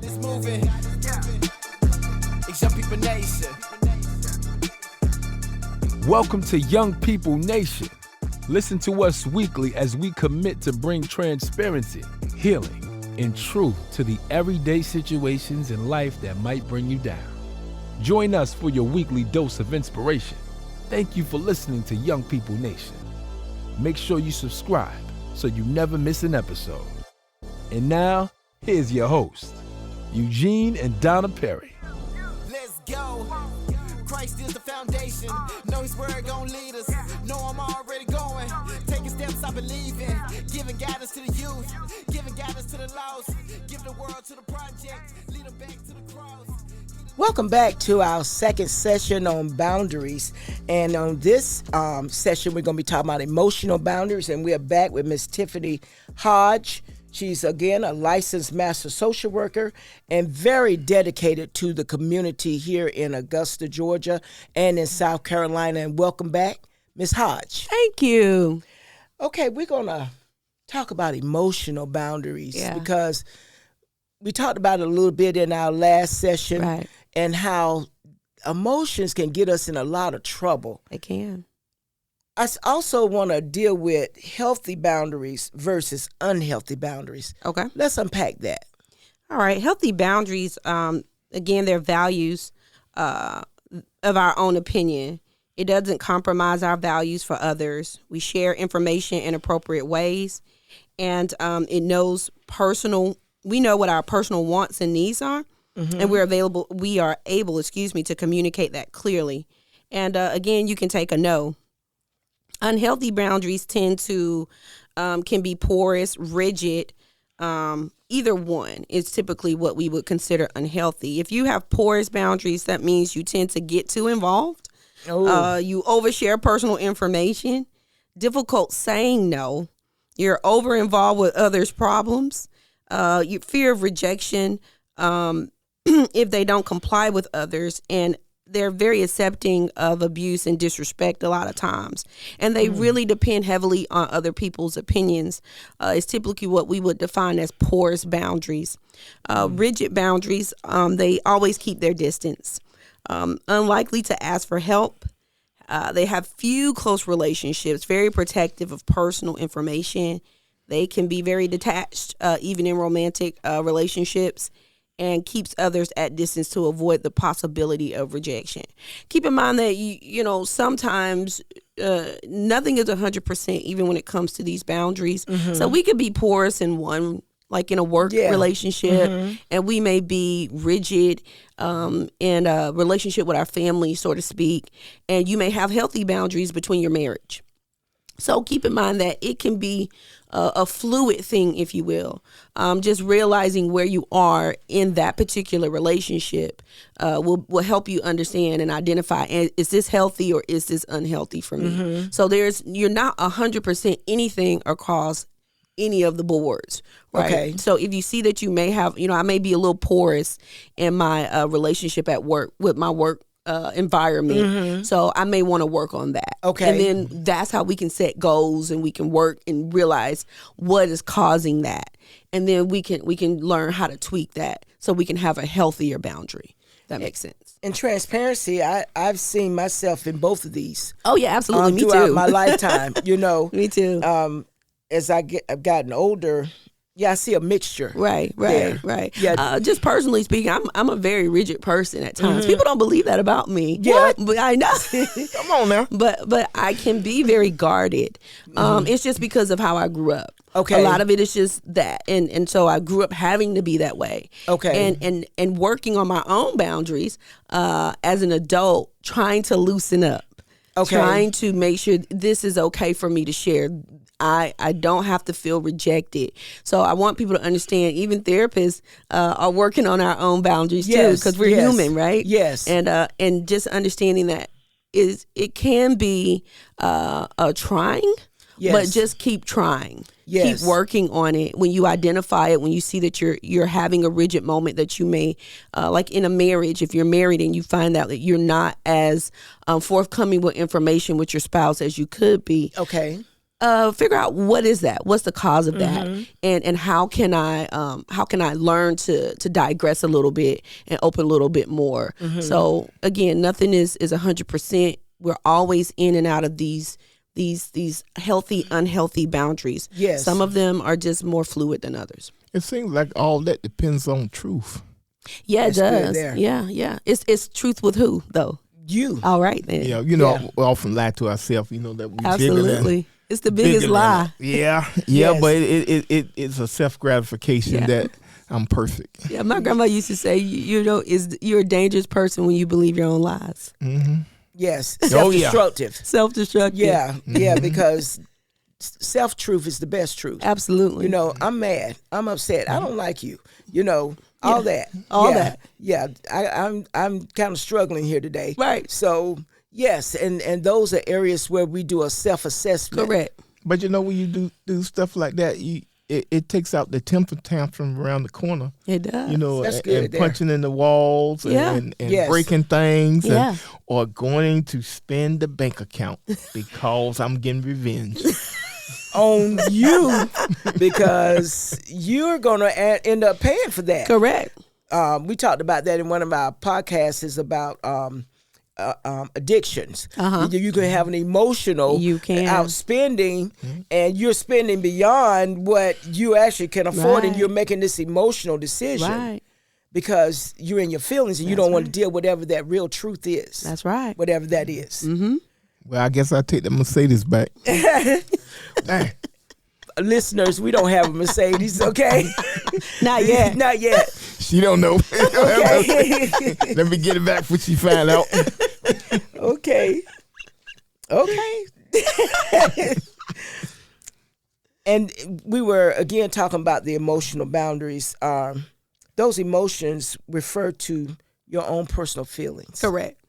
God is moving. It's Young People Nation. Welcome to Young People Nation. Listen to us weekly as we commit to bring transparency, healing, and truth to the everyday situations in life that might bring you down. Join us for your weekly dose of inspiration. Thank you for listening to Young People Nation. Make sure you subscribe so you never miss an episode. And now, here's your host, Eugene and Donna Perry. Let's go. Christ is the foundation. Know his word gon' lead us. Know I'm already going. Taking steps I believe in. Giving guidance to the youth. Giving guidance to the lost. Giving the world to the project. Lead them back to the cross. Welcome back to our second session on boundaries. And on this session, we're going to be talking about emotional boundaries. And we are back with Miss Tiffany Hodge. She's, again, a licensed master social worker and very dedicated to the community here in Augusta, Georgia, and in South Carolina. And welcome back, Ms. Hodge. Thank you. Okay, we're going to talk about emotional boundaries because we talked about it a little bit in our last session and how emotions can get us in a lot of trouble. They can. I also want to deal with healthy boundaries versus unhealthy boundaries. Okay. Let's unpack that. All right. Healthy boundaries, again, they're values of our own opinion. It doesn't compromise our values for others. We share information in appropriate ways. And it knows we know what our personal wants and needs are. Mm-hmm. And we are able to communicate that clearly. And again, you can take a no. Unhealthy boundaries can be porous, rigid. Either one is typically what we would consider unhealthy. If you have porous boundaries, that means you tend to get too involved. You overshare personal information. Difficult saying no. You're over involved with others' problems. You fear of rejection if they don't comply with others, and they're very accepting of abuse and disrespect a lot of times. And they really depend heavily on other people's opinions. It's typically what we would define as porous boundaries. Rigid boundaries, they always keep their distance. Unlikely to ask for help. They have few close relationships, very protective of personal information. They can be very detached, even in romantic relationships, and keeps others at distance to avoid the possibility of rejection. Keep in mind that, sometimes nothing is 100% even when it comes to these boundaries. Mm-hmm. So we could be porous in one, like in a work relationship, and we may be rigid in a relationship with our family, so to speak, and you may have healthy boundaries between your marriage. So keep in mind that it can be a fluid thing, if you will. Just realizing where you are in that particular relationship will help you understand and identify, is this healthy or is this unhealthy for me? Mm-hmm. So you're not 100% anything across any of the boards, right? Okay. So if you see that you may have, I may be a little porous in my relationship at work with my work environment. Mm-hmm. So I may want to work on that. Okay. And then that's how we can set goals and we can work and realize what is causing that. And then we can learn how to tweak that so we can have a healthier boundary. That makes sense. In transparency, I've seen myself in both of these. Oh yeah, absolutely. Me throughout too. my lifetime, Me too. As I've gotten older, I see a mixture. Right. Yeah. Just personally speaking, I'm a very rigid person at times. Mm-hmm. People don't believe that about me. Yeah. But I know. Come on now. But I can be very guarded. It's just because of how I grew up. Okay. A lot of it is just that. And so I grew up having to be that way. Okay. And working on my own boundaries as an adult, trying to loosen up. Okay. Trying to make sure this is okay for me to share. I don't have to feel rejected. So I want people to understand, even therapists are working on our own boundaries too, because we're human, right? Yes. And just understanding that it can be trying, but just keep trying. Yes. Keep working on it. When you identify it, when you see that you're having a rigid moment that you may, like in a marriage, if you're married and you find out that you're not as forthcoming with information with your spouse as you could be. Okay. figure out what is that, what's the cause of that, and how can I learn to digress a little bit and open a little bit more. So again, nothing is 100%. We're always in and out of these healthy, unhealthy boundaries. Yes. Some of them are just more fluid than others. It seems like all that depends on truth. Yeah, it That's good does. there. Yeah. It's truth with who though? You. All right then. Yeah, Yeah. we often lie to ourselves. That we Absolutely. It's the biggest lie. Yeah, Yes. but it's a self gratification Yeah. that I'm perfect. Yeah, my grandma used to say, you're a dangerous person when you believe your own lies. Yes. Oh, yeah. Self-destructive. Self-destructive. Yeah, because self-truth is the best truth. Absolutely. I'm mad. I'm upset. I don't like you. All that. All Yeah. that. Yeah. I'm kind of struggling here today. Right. So yes, and those are areas where we do a self-assessment. Correct. But when you do stuff like that, it takes out the temper tantrum around the corner. It does. That's and, good and there. punching in the walls Yeah. and Yes. breaking things, Yeah. or going to spend the bank account because I'm getting revenge. On you because you're going to end up paying for that. Correct. We talked about that in one of our podcasts is about addictions. You can have an emotional You can. outspending and you're spending beyond what you actually can afford and Right. you're making this emotional decision Right. because you're in your feelings and you don't want to deal with whatever that real truth is. That's right. Whatever that is. Well, I guess I'll take the Mercedes back. Dang. Listeners, we don't have a Mercedes, okay? Not yet. Not yet. She don't know. Okay. Let me get it back when she find out. Okay. And we were again talking about the emotional boundaries. Those emotions refer to your own personal feelings. Correct.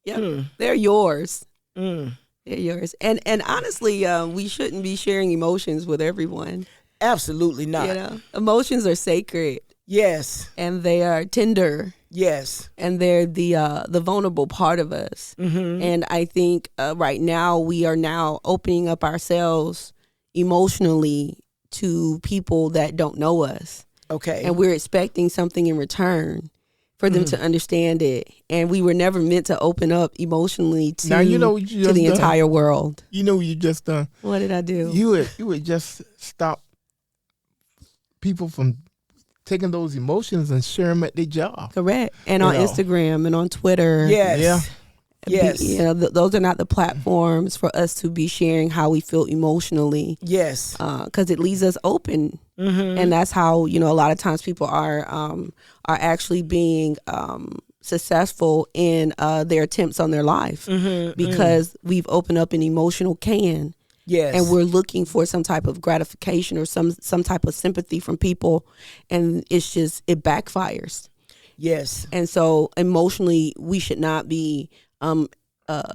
Yep. They're yours. They're yours. And honestly, we shouldn't be sharing emotions with everyone. Absolutely not. Emotions are sacred Yes. and they are tender. Yes. And they're the vulnerable part of us. And I think right now we are now opening up ourselves emotionally to people that don't know us. Okay. And we're expecting something in return for them to understand it. And we were never meant to open up emotionally to, Now, you know what you to just the done? entire world. You just done. What did I do? You would just stop people from taking those emotions and share them at their job. Correct. And on Instagram and on Twitter. Yes. Yeah. Yes. Those are not the platforms for us to be sharing how we feel emotionally. Yes. Because it leaves us open, and that's how a lot of times people are actually being successful in their attempts on their life because we've opened up an emotional can. Yes. And we're looking for some type of gratification or some type of sympathy from people, and it backfires. Yes. And so emotionally, we should not be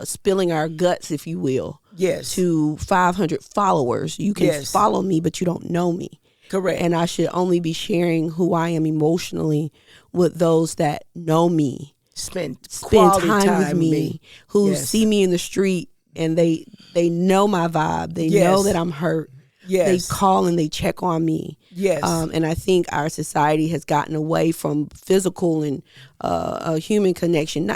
spilling our guts, if you will, Yes. to 500 followers. You can Yes. follow me, but you don't know me. Correct. And I should only be sharing who I am emotionally with those that know me, spend spend quality time with me, who Yes. see me in the street and they know my vibe. They Yes. know that I'm hurt. Yes. They call and they check on me. Yes. And I think our society has gotten away from physical and a human connection.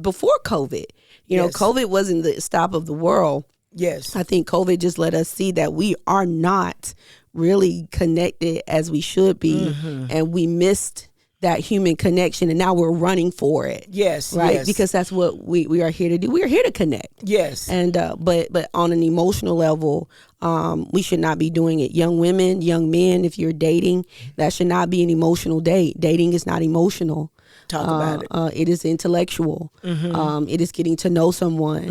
Before COVID, Yes. COVID wasn't the stop of the world. Yes. I think COVID just let us see that we are not really connected as we should be, and we missed that human connection, and now we're running for it. Yes. Right, Yes. because that's what we are here to do. We are here to connect. Yes. And but on an emotional level, we should not be doing it. Young women, young men, if you're dating, that should not be an emotional date. Dating is not emotional. Talk about it. It is intellectual. It is getting to know someone.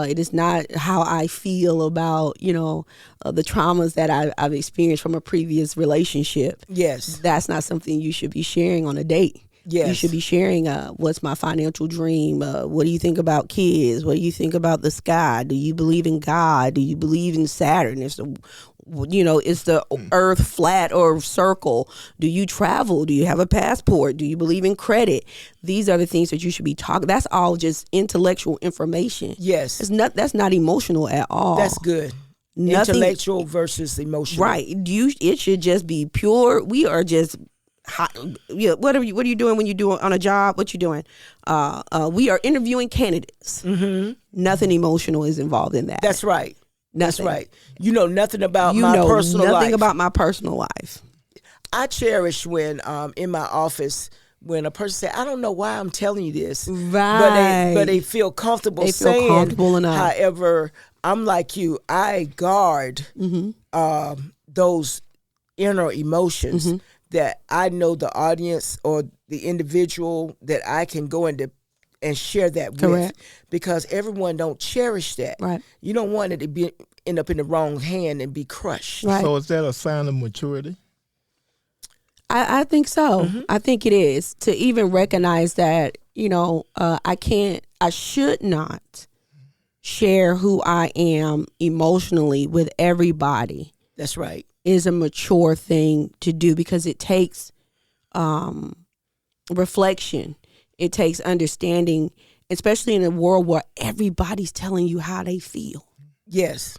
It is not how I feel about the traumas that I've experienced from a previous relationship. Yes. That's not something you should be sharing on a date. Yes. You should be sharing what's my financial dream? What do you think about kids? What do you think about the sky? Do you believe in God? Do you believe in Saturn? Is the earth flat or circle? Do you travel? Do you have a passport? Do you believe in credit? These are the things that you should be talking. That's all just intellectual information. Yes. That's not emotional at all. That's good. Nothing, intellectual versus emotional. right? It should just be pure. We are just hot. Yeah, what are you doing when you do on a job? What you doing? We are interviewing candidates. Nothing emotional is involved in that. That's right. That's Nothing. right. You know nothing about You my know personal nothing life. about my personal life. I cherish when in my office when a person say, "I don't know why I'm telling you this," Right. but they feel comfortable They feel saying. comfortable enough. However, I'm like you. I guard those inner emotions that I know the audience or the individual that I can go into and share that Correct. with, because everyone don't cherish that. Right. You don't want it to end up in the wrong hand and be crushed. Right. So is that a sign of maturity? I think so. I think it is, to even recognize that, I should not share who I am emotionally with everybody That's right. is a mature thing to do, because it takes reflection. It takes understanding, especially in a world where everybody's telling you how they feel. Yes.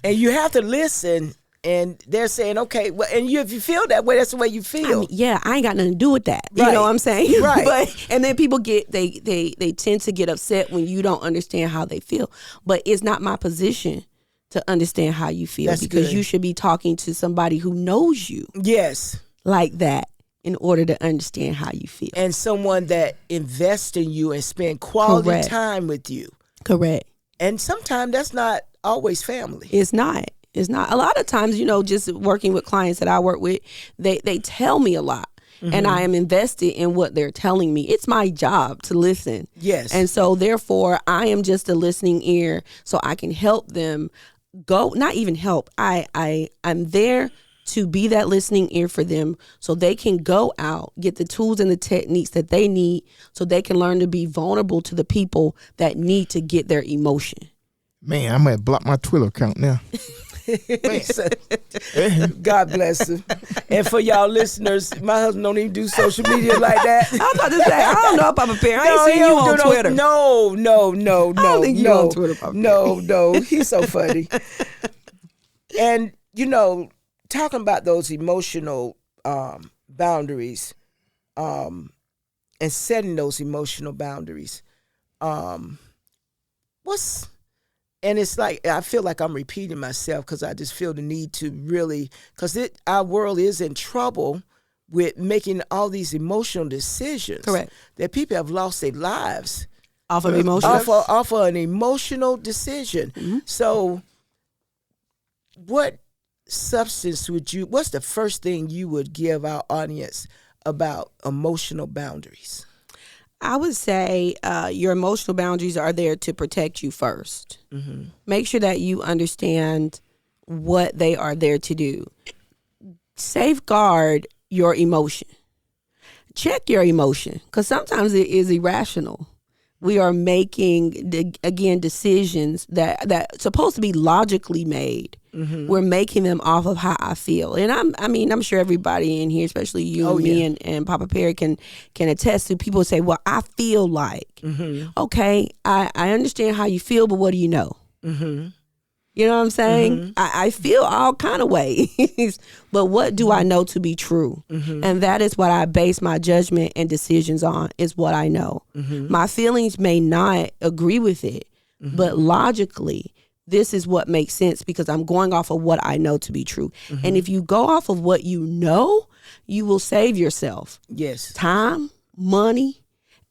And you have to listen. And they're saying, okay, well, and if you feel that way, that's the way you feel. I ain't got nothing to do with that. You Right. know what I'm saying? Right. And then people they tend to get upset when you don't understand how they feel. But it's not my position to understand how you feel, That's because good. you should be talking to somebody who knows you Yes. like that in order to understand how you feel. And someone that invests in you and spend quality Correct. time with you. Correct. And sometimes that's not always family. It's not. It's not. A lot of times, just working with clients that I work with, they tell me a lot. And I am invested in what they're telling me. It's my job to listen. Yes. And so therefore I am just a listening ear, so I can help them go, not even help. I'm there to be that listening ear for them, so they can go out, get the tools and the techniques that they need, so they can learn to be vulnerable to the people that need to get their emotion. Man, I might block my Twitter account now. God bless him. And for y'all listeners, my husband don't even do social media like that. I was about to say, I don't know if I'm prepared. I ain't he seen you don't on do Twitter. No. I don't think you on Twitter, Papa. No. He's so funny. And talking about those emotional boundaries, and setting those emotional boundaries, and it's like, I feel like I'm repeating myself, because I just feel the need to really, because our world is in trouble with making all these emotional decisions. Correct. That people have lost their lives Off of emotion. off of an emotional decision. So what substance what's the first thing you would give our audience about emotional boundaries? I would say your emotional boundaries are there to protect you first. Make sure that you understand what they are there to do. Safeguard your emotion. Check your emotion, because sometimes it is irrational. We are making, again, decisions that supposed to be logically made. We're making them off of how I feel. And I'm sure everybody in here, especially you and me and Papa Perry can attest to, people say, well, I feel like, okay, I understand how you feel, but what do you know? You know what I'm saying? I feel all kind of ways, but what do I know to be true? And that is what I base my judgment and decisions on, is what I know. My feelings may not agree with it, but logically, this is what makes sense, because I'm going off of what I know to be true. And if you go off of what you know, you will save yourself Yes, time, money,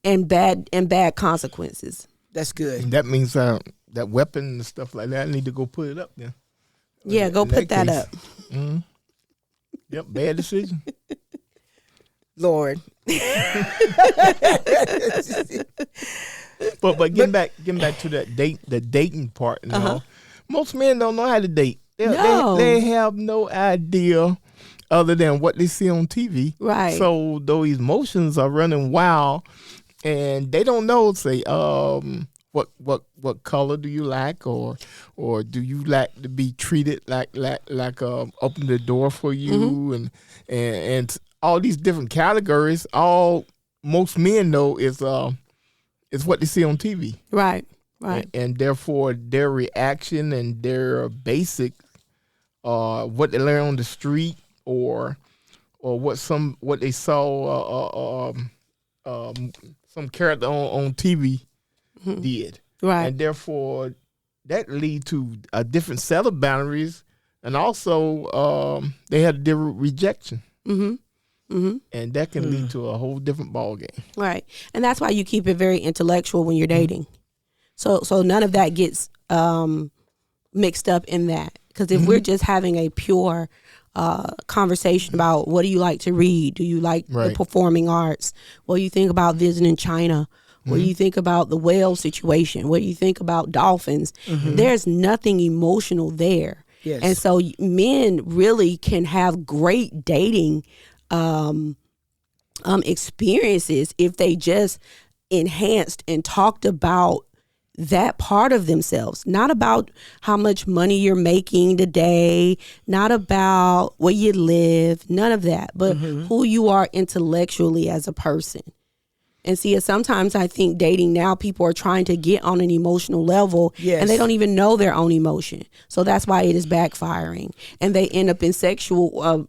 and bad consequences. that's good. And that means that weapon and stuff like that, I need to go put it up there. Yeah, go In put that case. up. Yep, bad decision. Lord. But getting back to the dating part, most men don't know how to date. No. They have no idea other than what they see on TV. Right. So those emotions are running wild, and they don't know. Say, what color do you like, or do you like to be treated like open the door for you, and all these different categories. All most men know is what they see on TV. Right. Right. and therefore their reaction and their basic, what they learn on the street or what they saw some character on TV did, Right. and therefore that lead to a different set of boundaries, and also they had a different rejection, and that can lead to a whole different ball game. Right. And that's why you keep it very intellectual when you're dating. So none of that gets mixed up in that. Because if we're just having a pure conversation about what do you like to read? Do you like the Right. performing arts? What do you think about visiting China? What do you think about the whale situation? What do you think about dolphins? There's nothing emotional there. Yes. And so men really can have great dating experiences if they just enhanced and talked about that part of themselves, not about how much money you're making today, not about where you live, none of that, but who you are intellectually as a person. And see, sometimes I think dating now, people are trying to get on an emotional level, Yes. and they don't even know their own emotion. So that's why it is backfiring, and they end up in sexual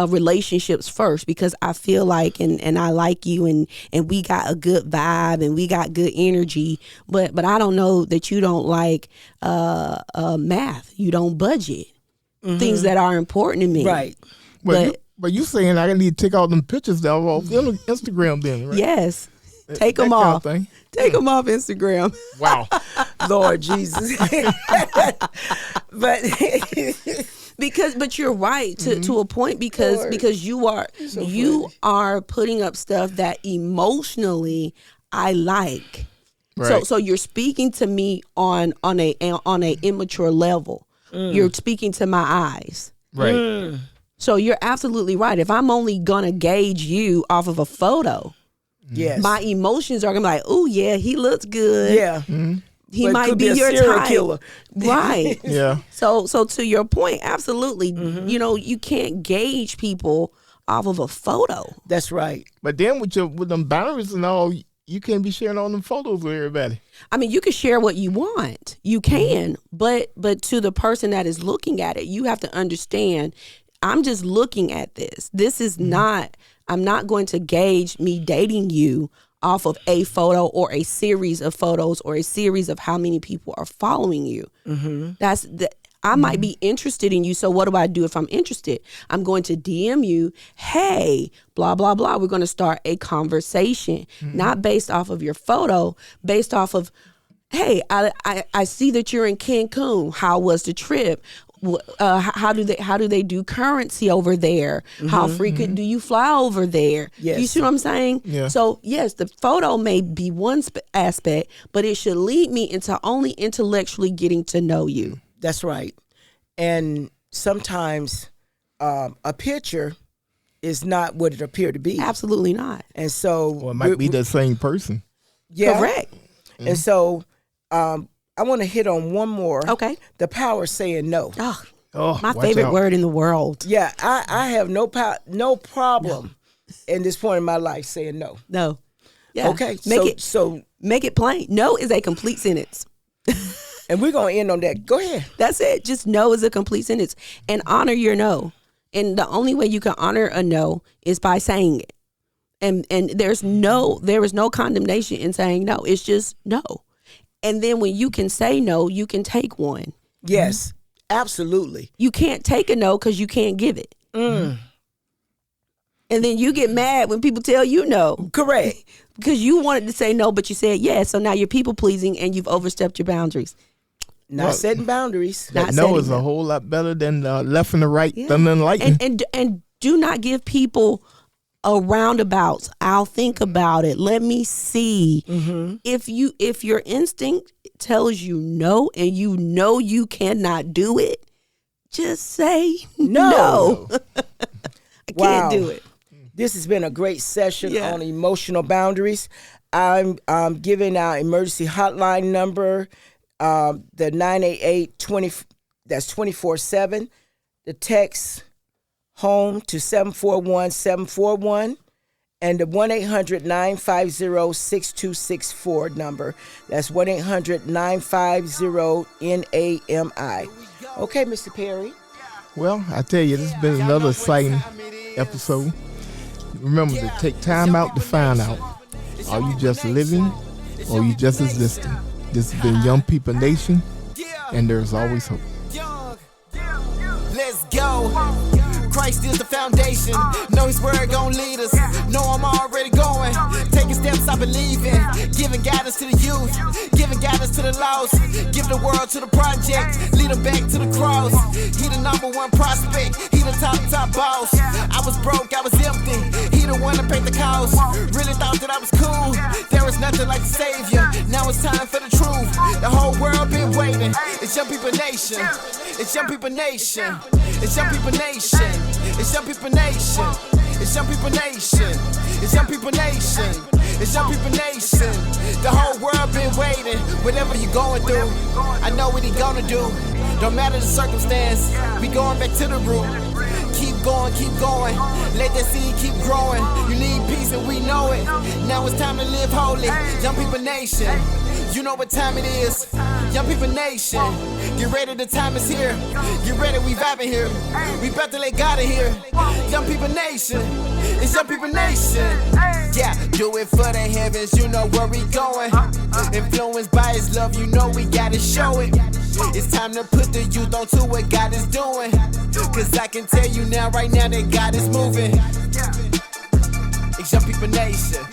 relationships first, because I feel like and I like you, and we got a good vibe and we got good energy, but I don't know that you don't like math, you don't budget, things that are important to me. Right. But you saying I need to take all them pictures down off Instagram then, right? Yes, take That them kind of off. thing. Take them off Instagram. Wow. Lord Jesus. But But you're right to a point, because Lord. because you are putting up stuff that emotionally I like. Right. So you're speaking to me on a immature level. You're speaking to my eyes. Right. So you're absolutely right. If I'm only gonna gauge you off of a photo, yes. my emotions are gonna be like, oh yeah, he looks good. Yeah. He But it might could be a your serial type. killer. Right. Yeah. So to your point, absolutely. You know, you can't gauge people off of a photo. That's right. But then with them boundaries and all, you can't be sharing all them photos with everybody. I mean, you can share what you want. You can, but to the person that is looking at it, you have to understand, I'm just looking at this. This is not, I'm not going to gauge me dating you off of a photo or a series of photos or a series of how many people are following you. I might be interested in you. So what do I do if I'm interested? I'm going to DM you, hey, blah, blah, blah. We're going to start a conversation, not based off of your photo, based off of, hey, I see that you're in Cancun. How was the trip? How do they do currency over there? How frequent do you fly over there? Yes. You see what I'm saying? Yeah. So yes, the photo may be one aspect, but it should lead me into only intellectually getting to know you. That's right. And sometimes a picture is not what it appeared to be. Absolutely not. And so Or it might be the same person. yeah. Correct. And so I want to hit on one more. Okay. The power of saying no. Oh, Oh, my watch favorite out. word in the world. Yeah, I have no problem in this point in my life saying no. No. Yeah. Okay. Make it plain. No is a complete sentence. And we're gonna end on that. Go ahead. That's it. Just no is a complete sentence. And honor your no. And the only way you can honor a no is by saying it. And there is no condemnation in saying no. It's just no. And then when you can say no, you can take one. Yes, absolutely. You can't take a no because you can't give it. And then you get mad when people tell you no Correct. because you wanted to say no, but you said yes. So now you're people pleasing and you've overstepped your boundaries. Not setting boundaries. That Not no setting is a them. whole lot better than left and the right, Yeah. thunder and lightning. And do not give people a roundabout. I'll think about it. Let me see. If your instinct tells you no and you know you cannot do it, just say no. I Wow. can't do it. This has been a great session Yeah. on emotional boundaries. I'm giving our emergency hotline number, the 988-20, that's 24/7. The text home to 741-741. and the 1-800-950-6264 number. That's 1-800-950-NAMI. Okay, Mr. Perry. Well, I tell you, this has been another exciting episode. Remember to take time out to find out, are you just living or are you just existing? This has been Young People Nation, and there's always hope. Let's go. Christ is the foundation. Know his word gon' lead us. Know I'm already going. Taking steps I believe in. Giving guidance to the youth. Giving guidance to the lost. Give the world to the project. Lead them back to the cross. He the number one prospect. He the top boss. I was broke, I was empty. He the one that paid the cost. Really thought that I was cool. There was nothing like the Savior. Now it's time for the truth. The whole world been waiting. It's Young People Nation. It's Young People Nation. It's Young People Nation. It's Young People Nation. It's Young People Nation. It's Young People Nation. It's Young People Nation. The whole world been waiting. Whatever you going through, I know what he gonna do. Don't matter the circumstance, we going back to the root. Keep going, keep going. Let that seed keep growing. You need peace and we know it. Now it's time to live holy. Young People Nation. You know what time it is. Young People Nation. Get ready, the time is here. Get ready, we vibing here. We about to let God in here. Young People Nation. It's Young People Nation. Yeah, do it for the heavens, you know where we going. Influenced by his love, you know we gotta show it. It's time to put the youth onto what God is doing. Cause I can tell you now, right now, that God is moving. It's Young People Nation.